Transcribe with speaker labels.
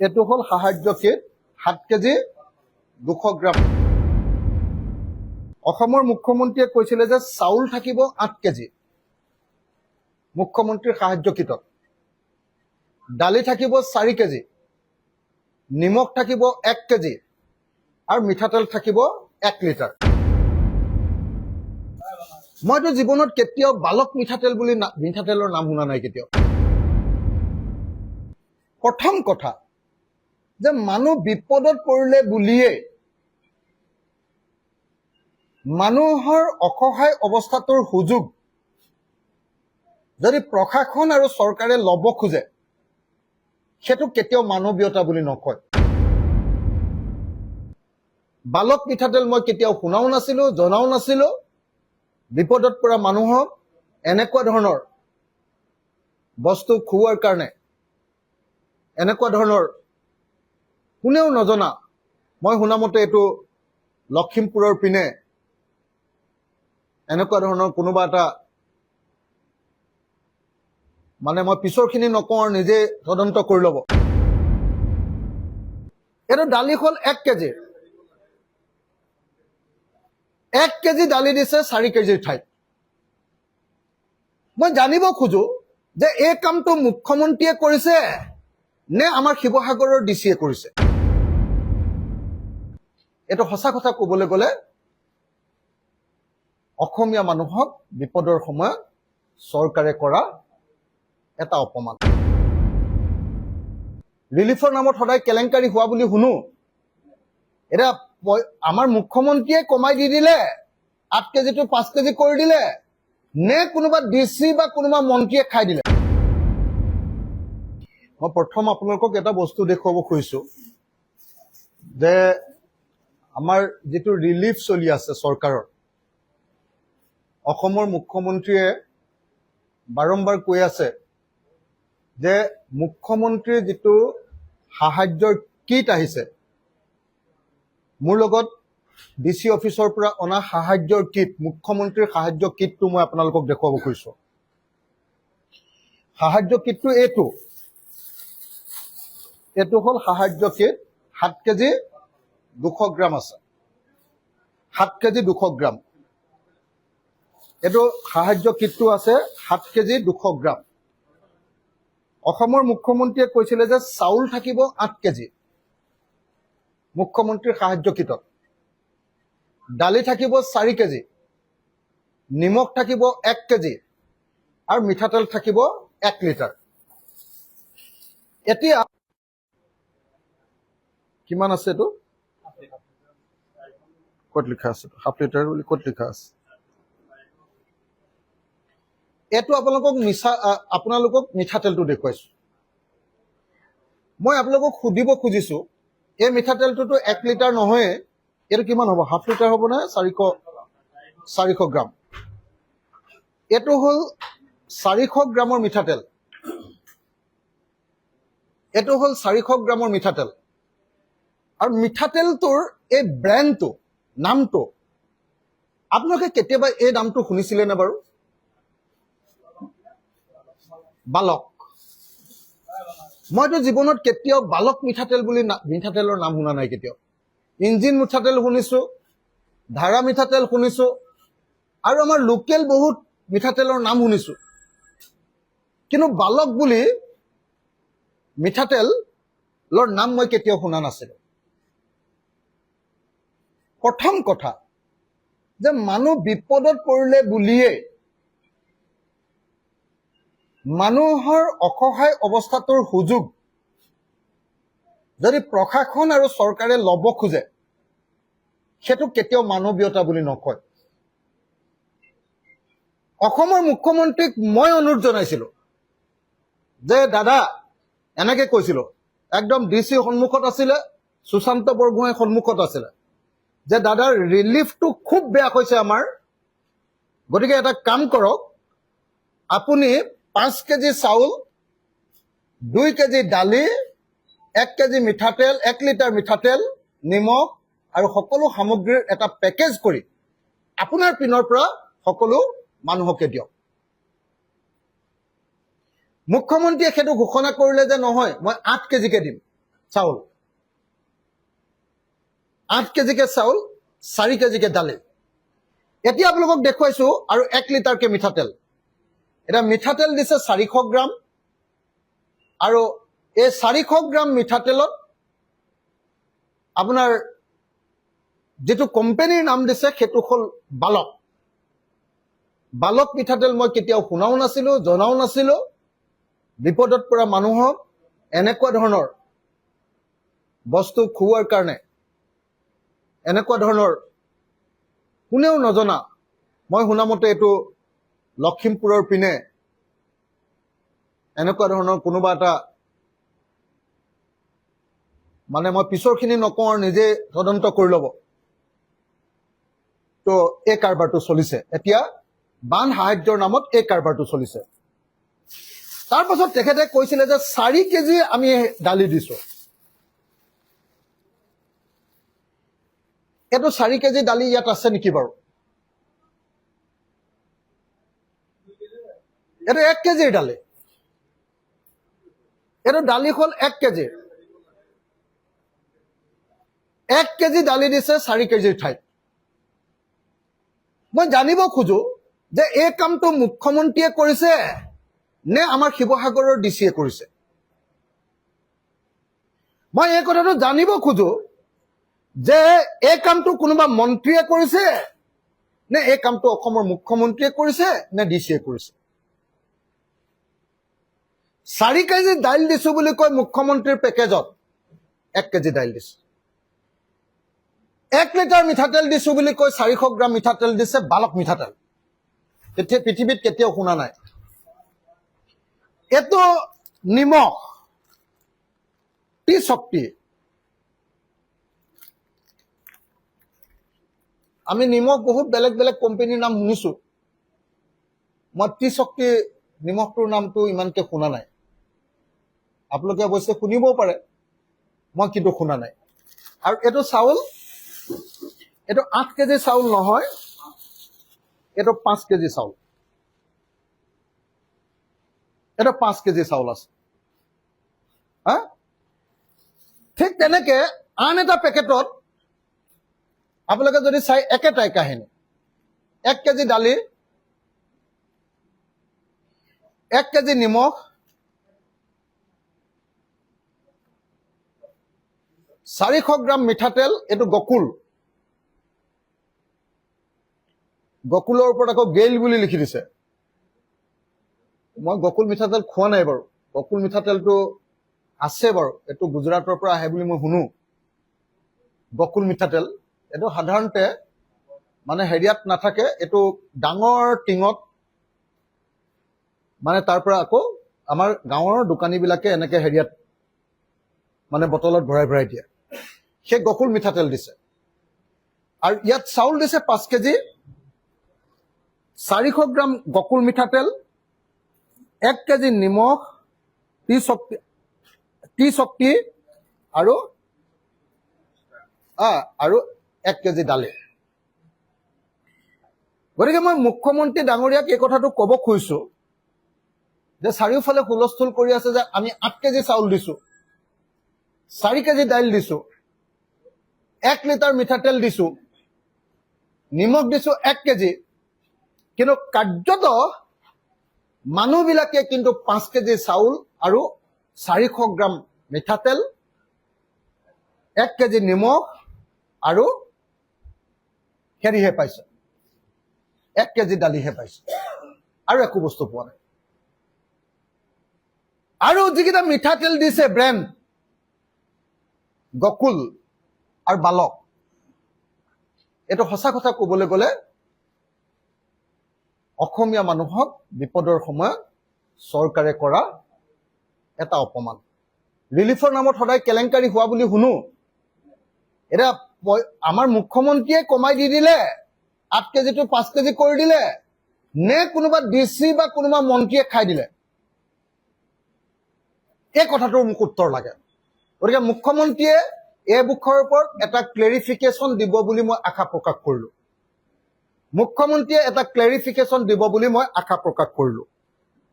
Speaker 1: এটো হল সাহায্য kit 7 KG 200 গ্ৰাম। অসমৰ মুখ্যমন্ত্ৰীয়ে কৈছিলে যে চাউল থাকিব 8 কেজি মুখ্যমন্ত্ৰীৰ সাহায্য কিটত, দালি থাকিব 4 কেজি, নিমখ থাকিব 1 কেজি আৰু মিঠাতেল থাকিব 1 লিটাৰ। মইতো জীৱনত কেতিয়াও বালক মিঠাতেল বুলি মিঠাতেলৰ নাম শুনা নাই কেতিয়াও। প্ৰথম কথা যে মানুহ বিপদত পৰিলে বুলিয়ে মানুহৰ অসহায় অৱস্থাটোৰ সুযোগ যদি প্ৰশাসন আৰু চৰকাৰে ল'ব খোজে সেটো কেতিয়াও মানৱীয়তা বুলি নকয়। বালক মিঠাতেল মই কেতিয়াও শুনাও নাছিলো, জনাও নাছিলো। বিপদত পৰা মানুহক এনেকুৱা ধৰণৰ বস্তু খুওৱাৰ কাৰণে, এনেকুৱা ধৰণৰ কোনেও নজনা, মই শুনামতে এইটো লখিমপুৰৰ পিনে এনেকুৱা ধৰণৰ কোনোবা এটা, মানে মই পিছৰখিনি নকওঁ আৰু নিজে তদন্ত কৰি ল'ব। এইটো দালি হ'ল 1 কেজি, 1 কেজি দালি দিছে 4 কেজিৰ ঠাইত। মই জানিব খোজো যে এই কামটো মুখ্যমন্ত্ৰীয়ে কৰিছে নে আমাৰ শিৱসাগৰৰ ডিচিয়ে কৰিছে। এইটো সঁচা কথা ক'বলৈ গ'লে অসমীয়া মানুহক বিপদৰ সময়ত চৰকাৰে কৰা এটা অপমান। ৰিলিফৰ নামত সদায় কেলেংকাৰী হোৱা বুলি শুনো। এটা আমাৰ মুখ্যমন্ত্ৰীয়ে কমাই দি দিলে, 8 কেজিটো 5 কেজি কৰি দিলে, নে কোনোবা ডিচি বা কোনোবা মন্ত্ৰীয়ে খাই দিলে। মই প্ৰথম আপোনালোকক এটা বস্তু দেখুৱাব খুজিছো যে আমাৰ যিটো ৰিলিফ চলি আছে চৰকাৰৰ, অসমৰ মুখ্যমন্ত্ৰীয়ে বাৰম্বাৰ কৈ আছে যে মুখ্যমন্ত্ৰীৰ যিটো সাহায্যৰ কিট আহিছে, মোৰ লগত ডিচি অফিচৰ পৰা অনা সাহায্যৰ কিট, মুখ্যমন্ত্ৰীৰ সাহায্য কিটটো মই আপোনালোকক দেখুৱাব খুজিছো। সাহায্য কিটটো এইটো হ'ল সাহায্য কিট 7 কেজি 200 গ্ৰাম আছে, 7 কেজি 200 গ্ৰাম। এইটো সাহায্য কিটটো আছে 7 কেজি 200 গ্ৰাম। অসমৰ মুখ্যমন্ত্ৰীয়ে কৈছিলে যে চাউল থাকিব 8 কেজি মুখ্যমন্ত্ৰীৰ সাহায্য কিটত, দালি থাকিব 4 কেজি, নিমখ থাকিব 1 কেজি আৰু মিঠাতেল থাকিব 1 লিটাৰ। এতিয়া কিমান আছে এইটো? ক'ত লিখা আছে? হাফ লিটাৰ বুলি ক'ত লিখা আছে? এইটো আপোনালোকক মিঠাতেলটো দেখুৱাইছো। মই আপোনালোকক সুধিব খুজিছো, এই মিঠাতেলটোতো 1 লিটাৰ নহয়, এইটো কিমান হ'ব? হাফ লিটাৰ হ'ব নে 400 গ্ৰাম? এইটো হ'ল 400 গ্ৰামৰ মিঠাতেল। এইটো হ'ল 400 গ্ৰামৰ মিঠাতেল। আৰু মিঠাতেলটোৰ এই ব্ৰেণ্ডটো, নামটো আপোনালোকে কেতিয়াবা এই নামটো শুনিছিলে নে বাৰু? বালক। মইতো জীৱনত কেতিয়াও বালক মিঠাতেল বুলি মিঠাতেলৰ নাম শুনা নাই কেতিয়াও। ইঞ্জিন মিঠাতেল শুনিছো, ধাৰা মিঠাতেল শুনিছো, আৰু আমাৰ লোকেল বহুত মিঠাতেলৰ নাম শুনিছো, কিন্তু বালক বুলি মিঠাতেলৰ নাম মই কেতিয়াও শুনা নাছিলো। প্ৰথম কথা যে মানুহ বিপদত পৰিলে বুলিয়ে মানুহৰ অসহায় অৱস্থাটোৰ সুযোগ যদি প্ৰশাসন আৰু চৰকাৰে ল'ব খোজে সেটো কেতিয়াও মানৱীয়তা বুলি নকয়। অসমৰ মুখ্যমন্ত্ৰীক মই অনুৰোধ জনাইছিলো যে দাদা, এনেকে কৈছিলো, একদম ডিচি সন্মুখত আছিলে, সুশান্ত বৰগোহাঁই সন্মুখত আছিলে, যে দাদা ৰিলিফটো খুব বেয়া হৈছে আমাৰ, গতিকে এটা কাম কৰক, আপুনি 5 কেজি চাউল, 2 কেজি দালি, 1 কেজি মিঠাতেল, 1 লিটাৰ মিঠাতেল, নিমখ আৰু সকলো সামগ্ৰীৰ এটা পেকেজ কৰি আপোনাৰ পিনৰ পৰা সকলো মানুহকে দিয়ক। মুখ্যমন্ত্ৰীয়ে সেইটো ঘোষণা কৰিলে যে নহয়, মই 8 কেজিকে দিম। চাউল, 8 কেজিকে চাউল, 4 কেজিকে দালি। এতিয়া আপোনালোকক দেখুৱাইছো আৰু 1 লিটাৰকে মিঠাতেল। এতিয়া মিঠাতেল দিছে 400 গ্ৰাম, আৰু এই 400 গ্ৰাম মিঠাতেলত আপোনাৰ যেটো কোম্পানীৰ নাম দিছে সেইটো হ'ল বালক। বালক মিঠাতেল মই কেতিয়াও শুনাও নাছিলো, জনাও নাছিলো। বিপদত পৰা মানুহক এনেকুৱা ধৰণৰ বস্তু খুওৱাৰ কাৰণে, এনেকুৱা ধৰণৰ কোনেও নজনা, মই শুনামতে এইটো লখিমপুৰৰ পিনে এনেকুৱা ধৰণৰ কোনোবা এটা, মানে মই পিছৰখিনি নকওঁ আৰু নিজে তদন্ত কৰি ল'ব। তো এই কাৰবাৰটো চলিছে এতিয়া, বান সাহায্যৰ নামত এই কাৰবাৰটো চলিছে। তাৰ পাছত তেখেতে কৈছিলে যে 4 কেজি আমি দালি দিছো। এইটো 4 কেজি দালি ইয়াত আছে নেকি বাৰু? এইটো 1 কেজিৰ দালি। এইটো দালি হ'ল 1 কেজিৰ। 1 কেজি দালি দিছে 4 কেজিৰ ঠাইত। মই জানিব খোজো যে এই কামটো মুখ্যমন্ত্ৰীয়ে কৰিছে নে আমাৰ শিৱসাগৰৰ ডিচিয়ে কৰিছে। মই এই কথাটো জানিব খোজো যে এই কামটো কোনোবা মন্ত্ৰীয়ে কৰিছে নে এই কামটো অসমৰ মুখ্যমন্ত্ৰীয়ে কৰিছে নে ডিচিয়ে কৰিছে। 4 কেজি দাইল দিছো বুলি কৈ মুখ্যমন্ত্ৰীৰ পেকেজত 1 কেজি দাইল দিছে। 1 লিটাৰ মিঠাতেল দিছো বুলি কৈ 400 গ্ৰাম মিঠাতেল দিছে, বালক মিঠাতেল। তেতিয়া পৃথিৱীত কেতিয়াও শুনা নাই। এইটো নিমখ, টি শক্তি। আমি নিমখ বহুত বেলেগ বেলেগ কোম্পানীৰ নাম শুনিছো, মই টি শক্তি নিমখটোৰ নামটো ইমানকে শুনা নাই। আপোনালোকে অৱশ্যে শুনিবও পাৰে, মই কিন্তু শুনা নাই। আৰু এইটো চাউল, এইটো 8 কেজি চাউল নহয়, এইটো 5 কেজি চাউল। এটা 5 কেজি চাউল আছে। হা, ঠিক তেনেকে আন এটা পেকেটত আপোনালোকে যদি চাই একেটাই কাহিনী। 1 কেজি দালি, 1 কেজি নিমখ, 400 গ্ৰাম মিঠাতেল। এইটো গকুল, গকুলৰ ওপৰত আকৌ গেইল বুলি লিখি দিছে। মই গকুল মিঠাতেল খোৱা নাই বাৰু। গকুল মিঠাতেলটো আছে বাৰু, এইটো গুজৰাটৰ পৰা আহে বুলি মই শুনো। গকুল মিঠাতেল এইটো সাধাৰণতে মানে হেৰিয়াত নাথাকে, এইটো ডাঙৰ টিঙত, মানে তাৰ পৰা আকৌ আমাৰ গাঁৱৰ দোকানীবিলাকে এনেকে হেৰিয়াত মানে বটলত ভৰাই ভৰাই দিয়ে। সেই গকুল মিঠাতেল দিছে। আৰু ইয়াত চাউল দিছে 5 কেজি, 400 গ্ৰাম গকুল মিঠাতেল, 1 কেজি নিমখ, টি শক্তি আৰু 1 কেজি দালি। গতিকে মই মুখ্যমন্ত্ৰী ডাঙৰীয়াক এই কথাটো ক'ব খুজিছো যে চাৰিওফালে হুলস্থুল কৰি আছে যে আমি 8 কেজি চাউল দিছো, 4 কেজি দাইল দিছো, 1 লিটাৰ মিঠাতেল দিছো, নিমখ দিছো 1 কেজি, কিন্তু কাৰ্যত মানুহবিলাকে কিন্তু 5 কেজি চাউল আৰু 400 গ্ৰাম মিঠাতেল, 1 কেজি নিমখ আৰু হেৰিহে পাইছে, 1 কেজি দালিহে পাইছে, আৰু একো বস্তু পোৱা নাই। আৰু যিকেইটা মিঠাতেল দিছে ব্ৰেণ্ড গকুল আৰু বালক, এইটো সঁচা কথা ক'বলৈ গ'লে অসমীয়া মানুহক বিপদৰ সময়ত চৰকাৰে কৰা এটা অপমান। ৰিলিফৰ নামত সদায় কেলেংকাৰী হোৱা বুলি শুনো। এতিয়া আমাৰ মুখ্যমন্ত্ৰীয়ে কমাই দি দিলে, 8 কেজিটো 5 কেজি কৰি দিলে, নে কোনোবা ডিচি বা কোনোবা মন্ত্ৰীয়ে খাই দিলে, এই কথাটোৰ মোক উত্তৰ লাগে। গতিকে মুখ্যমন্ত্ৰীয়ে এই বিষয়ৰ ওপৰত এটা ক্লেৰিফিকেশ্যন দিব বুলি মই আশা প্ৰকাশ কৰিলো। মুখ্যমন্ত্ৰীয়ে এটা ক্লেৰিফিকেশ্যন দিব বুলি মই আশা প্ৰকাশ কৰিলো।